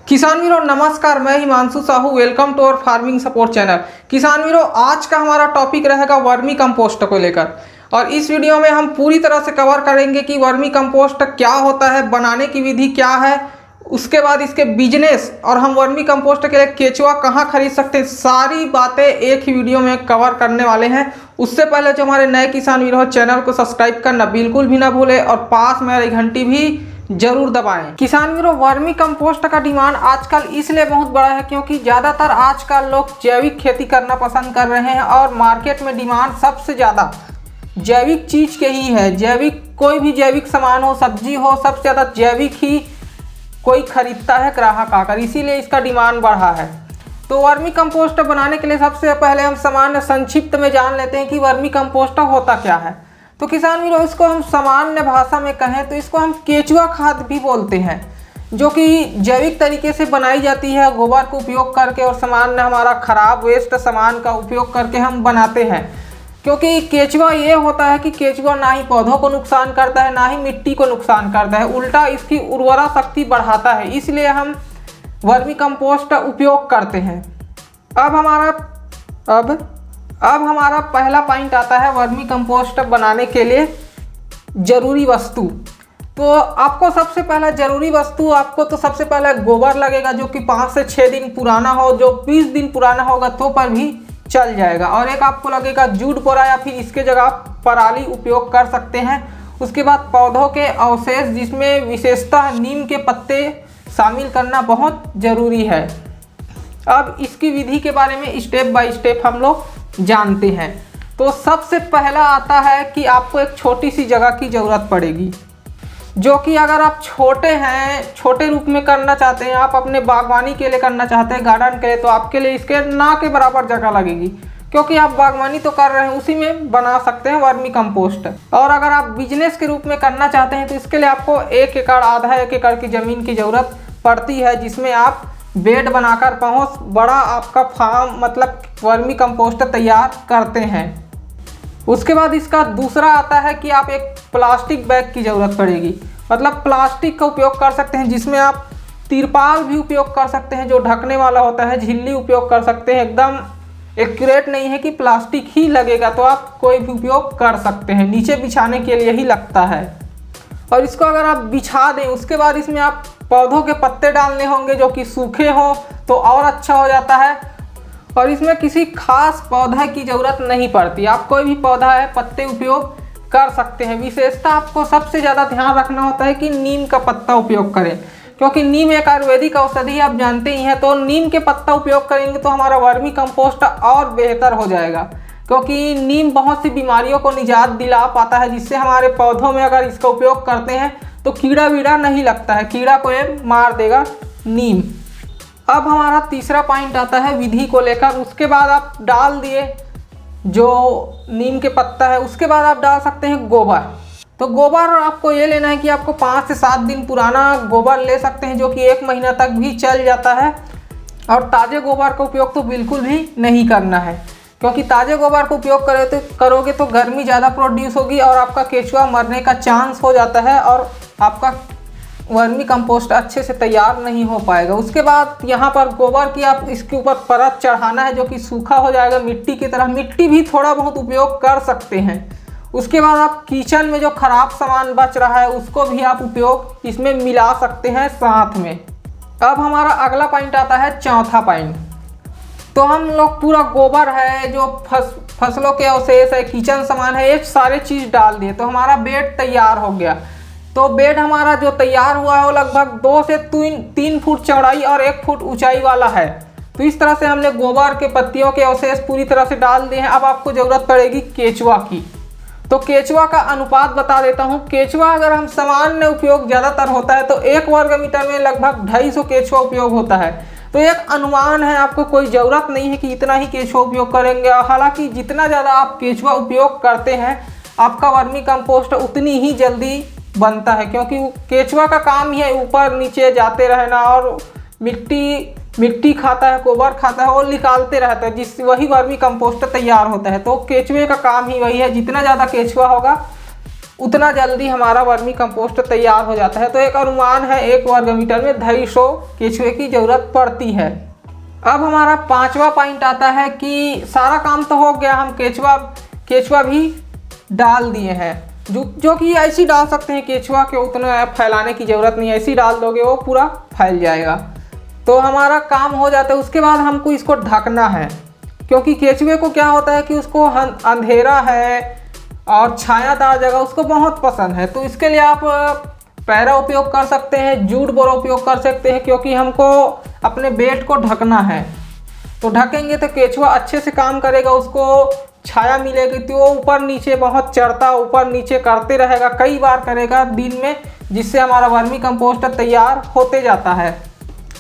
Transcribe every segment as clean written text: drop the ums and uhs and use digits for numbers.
किसान वीरों नमस्कार, मैं Himanshu Sahu. Welcome to our farming support channel. किसान वीरों, आज का हमारा टॉपिक रहेगा वर्मी कंपोस्ट को लेकर, और इस वीडियो में हम पूरी तरह से कवर करेंगे कि वर्मी कंपोस्ट क्या होता है, बनाने की विधि क्या है, उसके बाद इसके बिजनेस, और हम वर्मी कंपोस्ट के लिए केचुआ कहाँ खरीद सकते हैं। सारी बातें एक ही वीडियो में कवर करने वाले हैं। उससे पहले जो हमारे नए किसान वीर हो, चैनल को सब्सक्राइब करना बिल्कुल भी ना भूले और पास में वाली घंटी भी जरूर दबाएं। किसान वीरों, वर्मी कंपोस्ट का डिमांड आजकल इसलिए बहुत बड़ा है क्योंकि ज़्यादातर आजकल लोग जैविक खेती करना पसंद कर रहे हैं और मार्केट में डिमांड सबसे ज़्यादा जैविक चीज़ के ही है। जैविक कोई भी जैविक सामान हो, सब्जी हो, सबसे ज़्यादा जैविक ही कोई खरीदता है ग्राहक आकर, इसीलिए इसका डिमांड बढ़ा है। तो वर्मी कंपोस्ट बनाने के लिए सबसे पहले हम सामान्य संक्षिप्त में जान लेते हैं कि वर्मी कंपोस्ट होता क्या है। तो किसान वीरों, इसको हम सामान्य भाषा में कहें तो इसको हम केचुआ खाद भी बोलते हैं, जो कि जैविक तरीके से बनाई जाती है गोबर का उपयोग करके और सामान्य हमारा खराब वेस्ट सामान का उपयोग करके हम बनाते हैं। क्योंकि केचुआ ये होता है कि केचुआ ना ही पौधों को नुकसान करता है, ना ही मिट्टी को नुकसान करता है, उल्टा इसकी उर्वरा शक्ति बढ़ाता है, इसलिए हम वर्मी कंपोस्ट उपयोग करते हैं। अब हमारा पहला पॉइंट आता है वर्मी कंपोस्ट बनाने के लिए ज़रूरी वस्तु। तो आपको सबसे पहला ज़रूरी वस्तु, आपको तो सबसे पहले गोबर लगेगा, जो कि 5 से 6 दिन पुराना हो, जो 20 दिन पुराना होगा तो पर भी चल जाएगा। और एक आपको लगेगा जूट पोरा, या फिर इसके जगह आप पराली उपयोग कर सकते हैं। उसके बाद पौधों के अवशेष, जिसमें विशेषतः नीम के पत्ते शामिल करना बहुत ज़रूरी है। अब इसकी विधि के बारे में स्टेप बाय स्टेप हम लोग जानते हैं। तो सबसे पहला आता है कि आपको एक छोटी सी जगह की ज़रूरत पड़ेगी, जो कि अगर आप छोटे हैं, छोटे रूप में करना चाहते हैं, आप अपने बागवानी के लिए करना चाहते हैं, गार्डन के लिए, तो आपके लिए इसके ना के बराबर जगह लगेगी, क्योंकि आप बागवानी तो कर रहे हैं, उसी में बना सकते हैं वर्मी कंपोस्ट। और अगर आप बिजनेस के रूप में करना चाहते हैं तो इसके लिए आपको 1 एकड़, आधा 1 एकड़ की ज़मीन की ज़रूरत पड़ती है, जिसमें आप बेड बनाकर बहुत बड़ा आपका फार्म, मतलब वर्मी कंपोस्ट तैयार करते हैं। उसके बाद इसका दूसरा आता है कि आप एक प्लास्टिक बैग की ज़रूरत पड़ेगी, मतलब प्लास्टिक का उपयोग कर सकते हैं, जिसमें आप तिरपाल भी उपयोग कर सकते हैं जो ढकने वाला होता है, झिल्ली उपयोग कर सकते हैं। एकदम एक्यूरेट नहीं है कि प्लास्टिक ही लगेगा, तो आप कोई भी उपयोग कर सकते हैं, नीचे बिछाने के लिए ही लगता है। और इसको अगर आप बिछा दें, उसके बाद इसमें आप पौधों के पत्ते डालने होंगे, जो कि सूखे हों तो और अच्छा हो जाता है। और इसमें किसी खास पौधा की ज़रूरत नहीं पड़ती, आप कोई भी पौधा है पत्ते उपयोग कर सकते हैं। विशेषता आपको सबसे ज़्यादा ध्यान रखना होता है कि नीम का पत्ता उपयोग करें, क्योंकि नीम एक आयुर्वेदिक औषधि आप जानते ही हैं। तो नीम के पत्ता उपयोग करेंगे तो हमारा वर्मी कंपोस्ट और बेहतर हो जाएगा, क्योंकि नीम बहुत सी बीमारियों को निजात दिला पाता है, जिससे हमारे पौधों में अगर इसका उपयोग करते हैं तो कीड़ा वीड़ा नहीं लगता है, कीड़ा को ये मार देगा नीम। अब हमारा तीसरा पॉइंट आता है विधि को लेकर। उसके बाद आप डाल दिए जो नीम के पत्ता है, उसके बाद आप डाल सकते हैं गोबर। तो गोबर आपको ये लेना है कि आपको 5 से 7 दिन पुराना गोबर ले सकते हैं, जो कि 1 महीना तक भी चल जाता है। और ताज़े गोबर का उपयोग तो बिल्कुल भी नहीं करना है, क्योंकि ताज़े गोबर का उपयोग करोगे तो गर्मी ज़्यादा प्रोड्यूस होगी और आपका केचुआ मरने का चांस हो जाता है और आपका वर्मी कंपोस्ट अच्छे से तैयार नहीं हो पाएगा। उसके बाद यहाँ पर गोबर की आप इसके ऊपर परत चढ़ाना है, जो कि सूखा हो जाएगा मिट्टी की तरह। मिट्टी भी थोड़ा बहुत उपयोग कर सकते हैं। उसके बाद आप किचन में जो खराब सामान बच रहा है उसको भी आप उपयोग इसमें मिला सकते हैं साथ में। अब हमारा अगला पॉइंट आता है चौथा पॉइंट। तो हम लोग पूरा गोबर है, जो फसलों के अवशेष है, किचन सामान है, ये सारे चीज़ डाल दिए, तो हमारा बेड तैयार हो गया। तो बेड हमारा जो तैयार हुआ है वो लगभग 2 से 3 फुट चौड़ाई और 1 फुट ऊंचाई वाला है। तो इस तरह से हमने गोबर के पत्तियों के अवशेष पूरी तरह से डाल दिए हैं। अब आपको ज़रूरत पड़ेगी केचुआ की। तो केचुआ का अनुपात बता देता हूँ। केचुआ अगर हम सामान्य उपयोग ज़्यादातर होता है तो 1 वर्ग मीटर में लगभग 250 केचुआ उपयोग होता है। तो एक अनुमान है, आपको कोई ज़रूरत नहीं है कि इतना ही केचुआ उपयोग करेंगे। हालांकि जितना ज़्यादा आप केचुआ उपयोग करते हैं, आपका वर्मी कंपोस्ट उतनी ही जल्दी बनता है, क्योंकि केचुआ का काम ही है ऊपर नीचे जाते रहना और मिट्टी खाता है, गोबर खाता है और निकालते रहता है, जिससे वही वर्मी कंपोस्ट तैयार होता है। तो केचुए का काम ही वही है, जितना ज़्यादा केचुआ होगा उतना जल्दी हमारा वर्मी कंपोस्ट तैयार हो जाता है। तो एक अनुमान है 1 वर्ग मीटर में 250 केचुए की ज़रूरत पड़ती है। अब हमारा 5वां पॉइंट आता है कि सारा काम तो हो गया, हम केचुआ भी डाल दिए हैं, जो कि ऐसे ही डाल सकते हैं। केचुआ के उतना फैलाने की ज़रूरत नहीं है, ऐसे ही डाल दोगे वो पूरा फैल जाएगा। तो हमारा काम हो जाता है। उसके बाद हमको इसको ढकना है, क्योंकि केचुए को क्या होता है कि उसको अंधेरा है और छायादार जगह उसको बहुत पसंद है। तो इसके लिए आप पैरा उपयोग कर सकते हैं, जूट बोरा उपयोग कर सकते हैं, क्योंकि हमको अपने बेड को ढकना है। तो ढकेंगे तो केचुआ अच्छे से काम करेगा, उसको छाया मिलेगी, तो वो ऊपर नीचे बहुत चढ़ता ऊपर नीचे करते रहेगा, कई बार करेगा दिन में, जिससे हमारा वर्मी कंपोस्ट तैयार होते जाता है।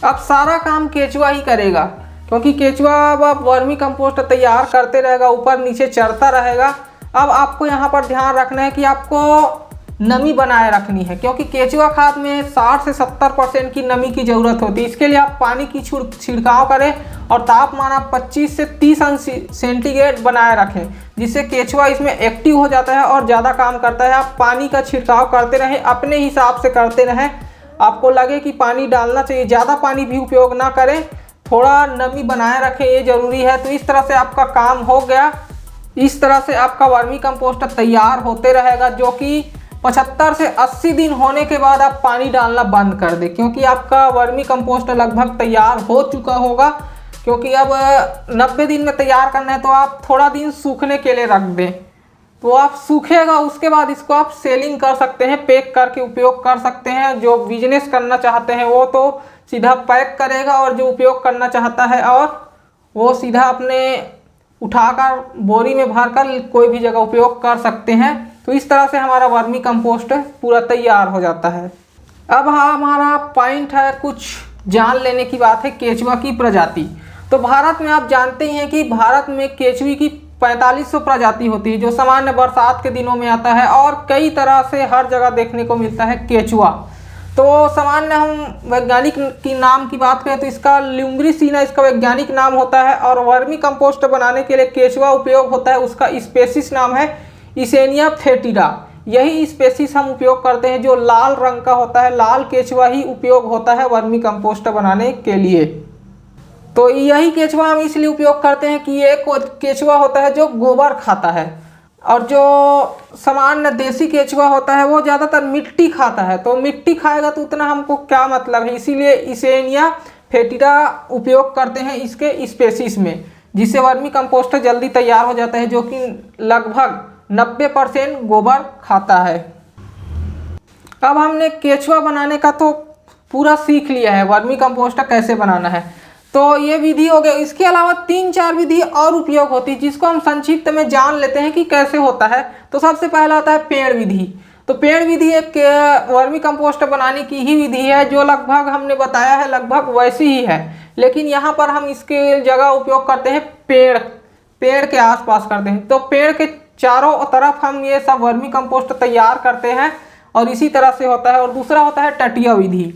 अब सारा काम केचुआ ही करेगा, क्योंकि केचुआ अब वर्मी कंपोस्ट तैयार करते रहेगा, ऊपर नीचे चढ़ता रहेगा। अब आपको यहाँ पर ध्यान रखना है कि आपको नमी बनाए रखनी है, क्योंकि केचुआ खाद में 60 से 70% की नमी की ज़रूरत होती है। इसके लिए आप पानी की छिड़काव करें और तापमान आप 25 से 30 अंश सेंटीग्रेड बनाए रखें, जिससे केचुआ इसमें एक्टिव हो जाता है और ज़्यादा काम करता है। आप पानी का छिड़काव करते रहें, अपने हिसाब से करते रहें। आपको लगे कि पानी डालना चाहिए, ज़्यादा पानी भी उपयोग ना करें, थोड़ा नमी बनाए रखें, ये ज़रूरी है। तो इस तरह से आपका काम हो गया। इस तरह से आपका वर्मी कंपोस्ट तैयार होते रहेगा, जो कि 75 से 80 दिन होने के बाद आप पानी डालना बंद कर दें, क्योंकि आपका वर्मी कंपोस्ट लगभग तैयार हो चुका होगा। क्योंकि अब 90 दिन में तैयार करना है, तो आप थोड़ा दिन सूखने के लिए रख दें। तो आप सूखेगा, उसके बाद इसको आप सेलिंग कर सकते हैं, पैक करके उपयोग कर सकते हैं। जो बिजनेस करना चाहते हैं वो तो सीधा पैक करेगा, और जो उपयोग करना चाहता है और वो सीधा अपने उठाकर बोरी में भरकर कोई भी जगह उपयोग कर सकते हैं। तो इस तरह से हमारा वर्मी कंपोस्ट पूरा तैयार हो जाता है। अब हाँ, हमारा पॉइंट है, कुछ जान लेने की बात है, केचुआ की प्रजाति। तो भारत में आप जानते ही हैं कि भारत में केचुए की 4500 प्रजाति होती है, जो सामान्य बरसात के दिनों में आता है और कई तरह से हर जगह देखने को मिलता है केचुआ। तो सामान्य हम वैज्ञानिक की नाम की बात करें तो इसका ल्यूम्ब्रिसिना इसका वैज्ञानिक नाम होता है, और वर्मी कंपोस्ट बनाने के लिए केचुआ उपयोग होता है। उसका स्पेसिस नाम है इसेनिया फेटिडा। यही स्पेसिस हम उपयोग करते हैं, जो लाल रंग का होता है। लाल केचुआ ही उपयोग होता है वर्मी कंपोस्ट बनाने के लिए। तो यही केचुआ हम इसलिए उपयोग करते हैं कि ये केचुआ होता है जो गोबर खाता है, और जो सामान्य देसी केचुआ होता है वो ज़्यादातर मिट्टी खाता है। तो मिट्टी खाएगा तो उतना हमको क्या मतलब है, इसीलिए इसेनिया फेटिडा उपयोग करते हैं इसके स्पेसिस में, जिससे वर्मी कंपोस्ट जल्दी तैयार हो जाता है, जो कि लगभग 90% गोबर खाता है। अब हमने केचुआ बनाने का तो पूरा सीख लिया है, वर्मी कंपोस्ट कैसे बनाना है, तो ये विधि हो गई। इसके अलावा 3-4 विधि और उपयोग होती है, जिसको हम संक्षिप्त में जान लेते हैं कि कैसे होता है। तो सबसे पहला आता है पेड़ विधि। तो पेड़ विधि एक वर्मी कंपोस्ट बनाने की ही विधि है, जो लगभग हमने बताया है लगभग वैसी ही है, लेकिन यहाँ पर हम इसके जगह उपयोग करते हैं पेड़ के आसपास करते हैं। तो पेड़ के चारों तरफ हम ये सब वर्मी कंपोस्ट तैयार करते हैं, और इसी तरह से होता है। और दूसरा होता है टटिया विधि।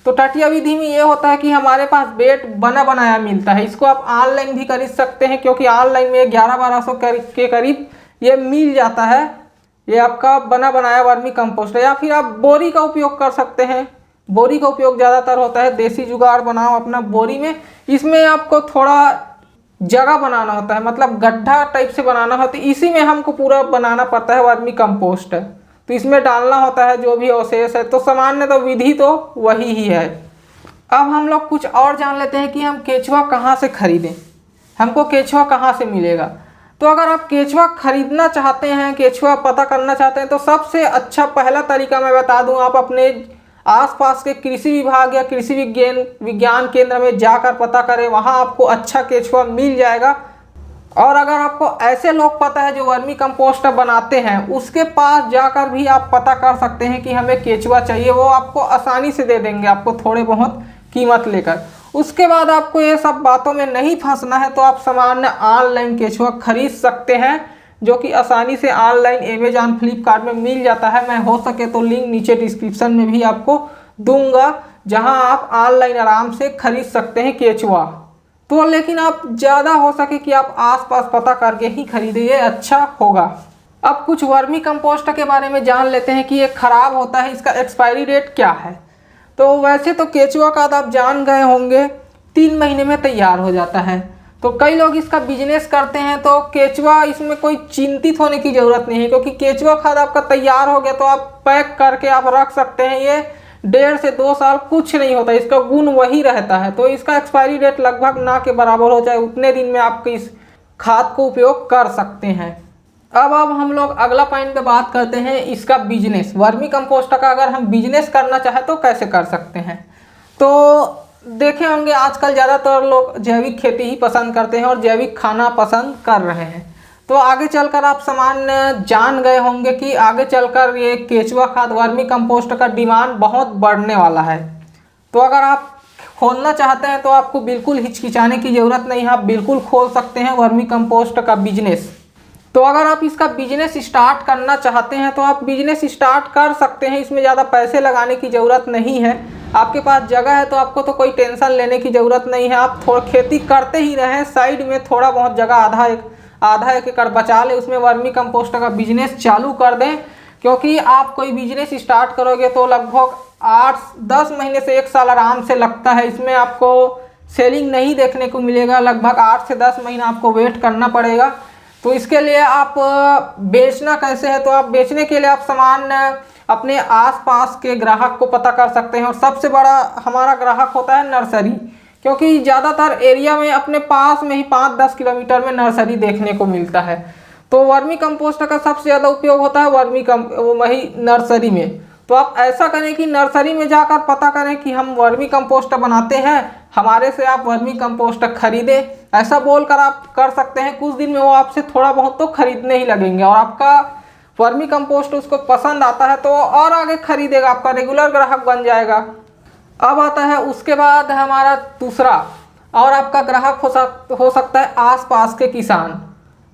तो टटिया विधि में ये होता है कि हमारे पास बेड बना बनाया मिलता है। इसको आप ऑनलाइन भी खरीद सकते हैं, क्योंकि ऑनलाइन में 1100-1200 के करीब ये मिल जाता है। ये आपका बना बनाया वर्मी कंपोस्ट है। या फिर आप बोरी का उपयोग कर सकते हैं, बोरी का उपयोग ज़्यादातर होता है। देसी जुगाड़ बनाओ अपना बोरी में। इसमें आपको थोड़ा जगह बनाना होता है, मतलब गड्ढा टाइप से बनाना होता है, इसी में हमको पूरा बनाना पड़ता है वर्मी कंपोस्ट। तो इसमें डालना होता है जो भी अवशेष है। तो सामान्य तो विधि तो वही ही है। अब हम लोग कुछ और जान लेते हैं कि हम केचुआ कहाँ से खरीदें, हमको केचुआ कहाँ से मिलेगा। तो अगर आप केचुआ खरीदना चाहते हैं, केचुआ पता करना चाहते हैं, तो सबसे अच्छा पहला तरीका मैं बता दूं, आप अपने आसपास के कृषि विभाग या कृषि विज्ञान केंद्र में जाकर पता करें, वहाँ आपको अच्छा केचुआ मिल जाएगा। और अगर आपको ऐसे लोग पता है जो वर्मी कंपोस्ट बनाते हैं, उसके पास जाकर भी आप पता कर सकते हैं कि हमें केचुआ चाहिए, वो आपको आसानी से दे देंगे, आपको थोड़े बहुत कीमत लेकर। उसके बाद आपको ये सब बातों में नहीं फंसना है, तो आप सामान्य ऑनलाइन केचुआ खरीद सकते हैं, जो कि आसानी से ऑनलाइन अमेजॉन फ्लिपकार्ट में मिल जाता है। मैं हो सके तो लिंक नीचे डिस्क्रिप्शन में भी आपको दूंगा, जहां आप ऑनलाइन आराम से खरीद सकते हैं केचुआ। तो लेकिन आप ज़्यादा हो सके कि आप आसपास पता करके ही खरीदिए, अच्छा होगा। अब कुछ वर्मी कंपोस्ट के बारे में जान लेते हैं कि ये खराब होता है, इसका एक्सपायरी डेट क्या है। तो वैसे तो केचुआ खाद आप जान गए होंगे 3 महीने में तैयार हो जाता है। तो कई लोग इसका बिजनेस करते हैं, तो केचुआ इसमें कोई चिंतित होने की ज़रूरत नहीं है, क्योंकि केचुआ खाद आपका तैयार हो गया तो आप पैक करके आप रख सकते हैं। ये 1.5 से 2 साल कुछ नहीं होता, इसका गुण वही रहता है। तो इसका एक्सपायरी डेट लगभग ना के बराबर हो जाए, उतने दिन में आप इस खाद को उपयोग कर सकते हैं। अब हम लोग अगला पॉइंट पे बात करते हैं इसका बिजनेस। वर्मी कंपोस्ट का अगर हम बिजनेस करना चाहें तो कैसे कर सकते हैं। तो देखे होंगे आजकल ज़्यादातर लोग जैविक खेती ही पसंद करते हैं और जैविक खाना पसंद कर रहे हैं। तो आगे चलकर आप सामान्य जान गए होंगे कि आगे चलकर ये केचुआ खाद वर्मी कंपोस्ट का डिमांड बहुत बढ़ने वाला है। तो अगर आप खोलना चाहते हैं तो आपको बिल्कुल हिचकिचाने की ज़रूरत नहीं है, आप बिल्कुल खोल सकते हैं वर्मी कंपोस्ट का बिजनेस। तो अगर आप इसका बिजनेस स्टार्ट करना चाहते हैं तो आप बिजनेस स्टार्ट कर सकते हैं, इसमें ज़्यादा पैसे लगाने की ज़रूरत नहीं है। आपके पास जगह है तो आपको तो कोई टेंशन लेने की ज़रूरत नहीं है, आप थोड़ा खेती करते ही रहें, साइड में थोड़ा बहुत जगह आधा एक एकड़ बचा ले, उसमें वर्मी कंपोस्ट का बिजनेस चालू कर दें। क्योंकि आप कोई बिजनेस स्टार्ट करोगे तो लगभग 8-10 महीने से 1 साल आराम से लगता है, इसमें आपको सेलिंग नहीं देखने को मिलेगा, लगभग 8 से 10 महीना आपको वेट करना पड़ेगा। तो इसके लिए आप बेचना कैसे है, तो आप बेचने के लिए आप सामान अपने आसपास के ग्राहक को पता कर सकते हैं। और सबसे बड़ा हमारा ग्राहक होता है नर्सरी, क्योंकि ज़्यादातर एरिया में अपने पास में ही 5-10 किलोमीटर में नर्सरी देखने को मिलता है। तो वर्मी कंपोस्ट का सबसे ज़्यादा उपयोग होता है वही नर्सरी में। तो आप ऐसा करें कि नर्सरी में जाकर पता करें कि हम वर्मी कंपोस्ट बनाते हैं, हमारे से आप वर्मी कंपोस्ट खरीदें, ऐसा बोलकर आप कर सकते हैं। कुछ दिन में वो आपसे थोड़ा बहुत तो खरीदने ही लगेंगे और आपका वर्मी कंपोस्ट उसको पसंद आता है तो और आगे खरीदेगा, आपका रेगुलर ग्राहक बन जाएगा। अब आता है उसके बाद हमारा दूसरा और आपका ग्राहक हो सकता है आसपास के किसान।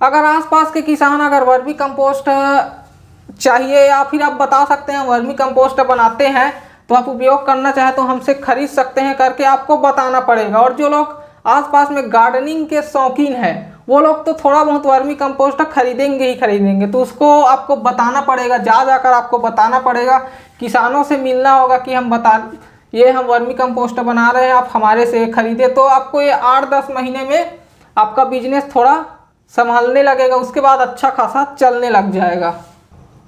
अगर आसपास के किसान अगर वर्मी कंपोस्ट चाहिए या फिर आप बता सकते हैं वर्मी कंपोस्ट बनाते हैं तो आप उपयोग करना चाहे तो हमसे खरीद सकते हैं, करके आपको बताना पड़ेगा। और जो लोग आसपास में गार्डनिंग के शौकीन हैं वो लोग तो थोड़ा बहुत वर्मी कंपोस्ट खरीदेंगे ही खरीदेंगे, तो उसको आपको बताना पड़ेगा, जाकर आपको बताना पड़ेगा, किसानों से मिलना होगा कि हम वर्मी कंपोस्ट बना रहे हैं, आप हमारे से खरीदे। तो आपको ये 8-10 महीने में आपका बिजनेस थोड़ा संभालने लगेगा, उसके बाद अच्छा खासा चलने लग जाएगा।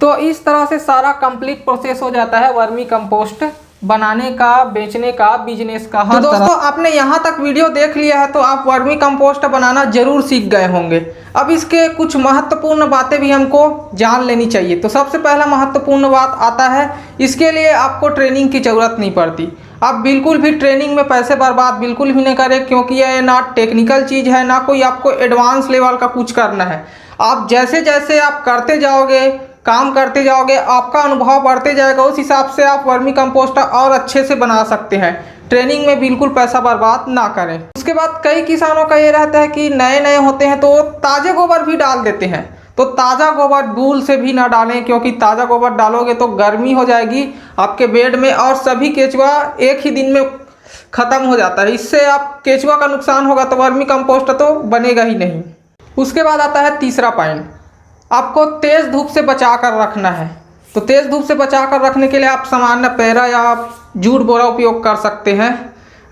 तो इस तरह से सारा कंप्लीट प्रोसेस हो जाता है वर्मी कंपोस्ट बनाने का, बेचने का, बिजनेस का। तो दोस्तों आपने यहाँ तक वीडियो देख लिया है तो आप वर्मी कंपोस्ट बनाना जरूर सीख गए होंगे। अब इसके कुछ महत्वपूर्ण बातें भी हमको जान लेनी चाहिए। तो सबसे पहला महत्वपूर्ण बात आता है, इसके लिए आपको ट्रेनिंग की ज़रूरत नहीं पड़ती। आप बिल्कुल भी ट्रेनिंग में पैसे बर्बाद बिल्कुल भी नहीं करें, क्योंकि यह ना टेक्निकल चीज़ है, ना कोई आपको एडवांस लेवल का कुछ करना है। आप जैसे जैसे आप करते जाओगे, काम करते जाओगे, आपका अनुभव बढ़ते जाएगा, उस हिसाब से आप वर्मी कंपोस्ट और अच्छे से बना सकते हैं। ट्रेनिंग में बिल्कुल पैसा बर्बाद ना करें। उसके बाद कई किसानों का ये रहता है कि नए होते हैं तो ताज़े गोबर भी डाल देते हैं। तो ताज़ा गोबर भूल से भी ना डालें, क्योंकि ताज़ा गोबर डालोगे तो गर्मी हो जाएगी आपके बेड में और सभी केचुआ एक ही दिन में ख़त्म हो जाता है। इससे आप केचुआ का नुकसान होगा तो वर्मी कंपोस्ट तो बनेगा ही नहीं। उसके बाद आता है तीसरा पॉइंट, आपको तेज़ धूप से बचा कर रखना है। तो तेज़ धूप से बचा कर रखने के लिए आप सामान्य पैरा या जूट बोरा उपयोग कर सकते हैं।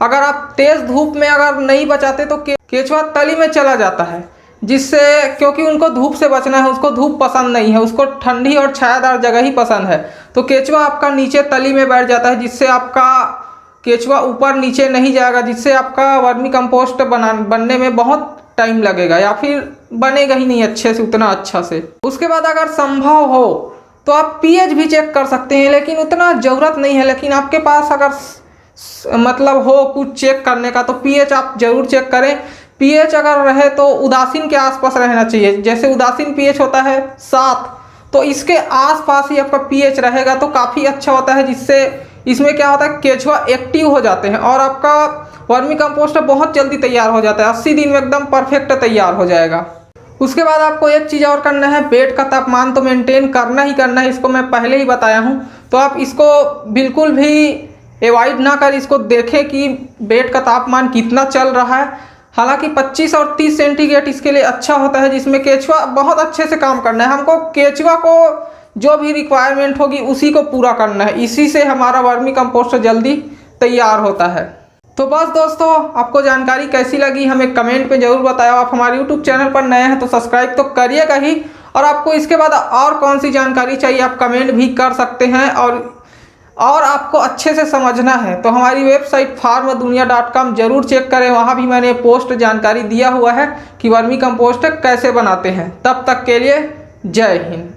अगर आप तेज़ धूप में अगर नहीं बचाते तो केचुआ तली में चला जाता है, जिससे क्योंकि उनको धूप से बचना है, उसको धूप पसंद नहीं है, उसको ठंडी और छायादार जगह ही पसंद है। तो केचुआ आपका नीचे तली में बैठ जाता है, जिससे आपका केचुआ ऊपर नीचे नहीं जाएगा, जिससे आपका वर्मी कंपोस्ट बनने में बहुत टाइम लगेगा या फिर बनेगा ही नहीं अच्छे से, उतना अच्छा से। उसके बाद अगर संभव हो तो आप पीएच भी चेक कर सकते हैं, लेकिन उतना ज़रूरत नहीं है। लेकिन आपके पास अगर मतलब हो कुछ चेक करने का तो पीएच आप ज़रूर चेक करें। पीएच अगर रहे तो उदासीन के आसपास रहना चाहिए। जैसे उदासीन पीएच होता है 7, तो इसके आसपास ही आपका पीएच रहेगा तो काफ़ी अच्छा होता है, जिससे इसमें क्या होता है केचुआ एक्टिव हो जाते हैं और आपका वर्मी कंपोस्ट बहुत जल्दी तैयार हो जाता है, 80 दिन में एकदम परफेक्ट तैयार हो जाएगा। उसके बाद आपको एक चीज़ और करना है, बेड का तापमान तो मेंटेन करना ही करना है, इसको मैं पहले ही बताया हूँ। तो आप इसको बिल्कुल भी अवॉइड ना कर, इसको देखें कि बेड का तापमान कितना चल रहा है। हालांकि 25 और 30 सेंटीग्रेड इसके लिए अच्छा होता है, जिसमें केचुआ बहुत अच्छे से काम करना है। हमको केचुआ को जो भी रिक्वायरमेंट होगी उसी को पूरा करना है, इसी से हमारा वर्मी कंपोस्ट जल्दी तैयार होता है। तो बस दोस्तों, आपको जानकारी कैसी लगी हमें कमेंट में ज़रूर बताओ। आप हमारे यूट्यूब चैनल पर नए हैं तो सब्सक्राइब तो करिएगा ही, और आपको इसके बाद और कौन सी जानकारी चाहिए आप कमेंट भी कर सकते हैं। और आपको अच्छे से समझना है तो हमारी वेबसाइट farmdunia.com जरूर चेक करें, वहाँ भी मैंने पोस्ट जानकारी दिया हुआ है कि वर्मी कंपोस्ट कैसे बनाते हैं। तब तक के लिए जय हिंद।